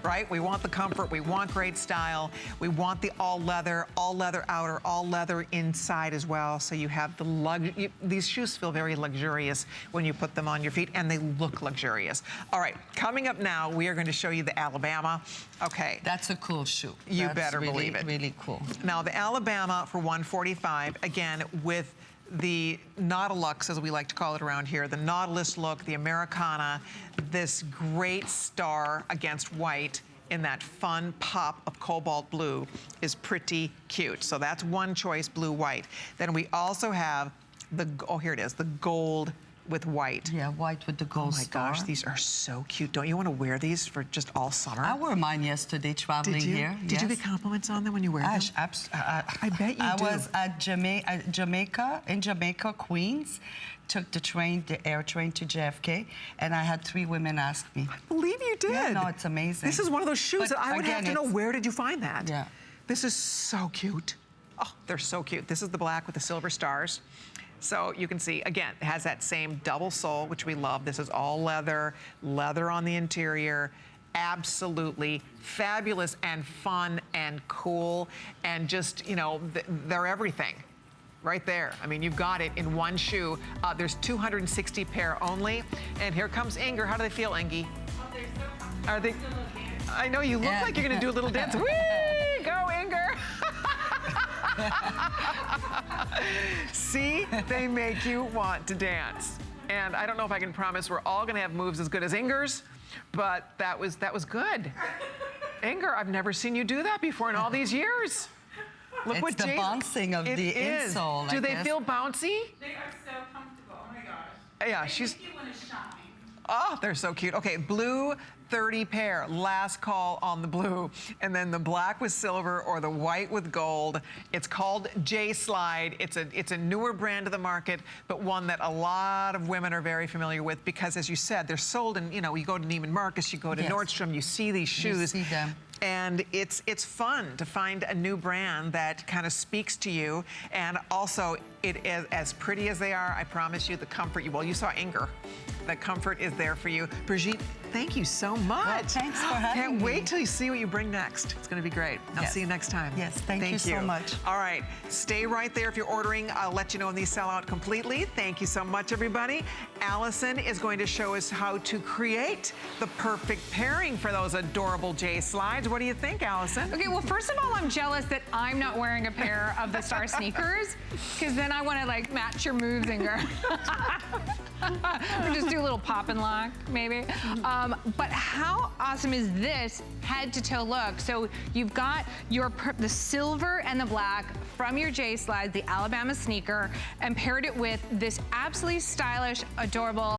right? We want the comfort, we want great style, we want the all leather outer, all leather inside as well. So you have the these shoes feel very luxurious when you put them on your feet, and they look luxurious. All right, coming up now, we are going to show you the Alabama. Okay. That's a cool shoe. You better believe it. Really cool. Now the Alabama for $145, again, with the Nautilux, as we like to call it around here, the Nautilus look, the Americana, this great star against white in that fun pop of cobalt blue is pretty cute. So that's one choice, blue, white. Then we also have the, oh, here it is, the gold with white. Yeah, white with the gold star. Oh my gosh, these are so cute. Don't you want to wear these for just all summer? I wore mine yesterday traveling here. Did you get compliments on them when you wear them? I bet you do. I was at Jamaica, Queens. Took the train, the air train to JFK, and I had 3 women ask me. I believe you did. Yeah, no, it's amazing. This is one of those shoes that I would have to know, where did you find that? Yeah. This is so cute. Oh, they're so cute. This is the black with the silver stars. So you can see, again, it has that same double sole, which we love. This is all leather, leather on the interior. Absolutely fabulous and fun and cool, and just, you know, they're everything. Right there. I mean, you've got it in one shoe. There's 260 pair only. And here comes Inger. How do they feel, Ingy? Oh, they're so comfortable. Are they? I know you look like you're going to do a little dance. Whee! Go, Inger! See? They make you want to dance. And I don't know if I can promise we're all going to have moves as good as Inger's, but that was good. Inger, I've never seen you do that before in all these years. Look it's what the bouncing of the insole. Do they feel bouncy? They are so comfortable. Oh my gosh. Yeah, they make you want to shine. Oh, they're so cute. Okay, blue 30 pair. Last call on the blue. And then the black with silver or the white with gold. It's called J-Slide. It's a newer brand to the market, but one that a lot of women are very familiar with because, as you said, they're sold in, you know, you go to Neiman Marcus, you go to Nordstrom, you see these shoes. You see them. And it's fun to find a new brand that kind of speaks to you. And also, it is as pretty as they are, I promise you, the comfort, well, you saw Inger. The comfort is there for you. Brigitte, thank you so much. Well, thanks for having Can't me. wait till you see what you bring next. It's gonna be great. I'll see you next time. Yes, thank you so much. All right, stay right there if you're ordering. I'll let you know when these sell out completely. Thank you so much, everybody. Allison is going to show us how to create the perfect pairing for those adorable J-Slides. What do you think, Allison? Okay, well, first of all, I'm jealous that I'm not wearing a pair of the Star sneakers, because then I want to, like, match your moves, Inger. Or just do a little pop and lock, maybe. But how awesome is this head-to-toe look? So you've got the silver and the black from your J-Slide, the Alabama sneaker, and paired it with this absolutely stylish, adorable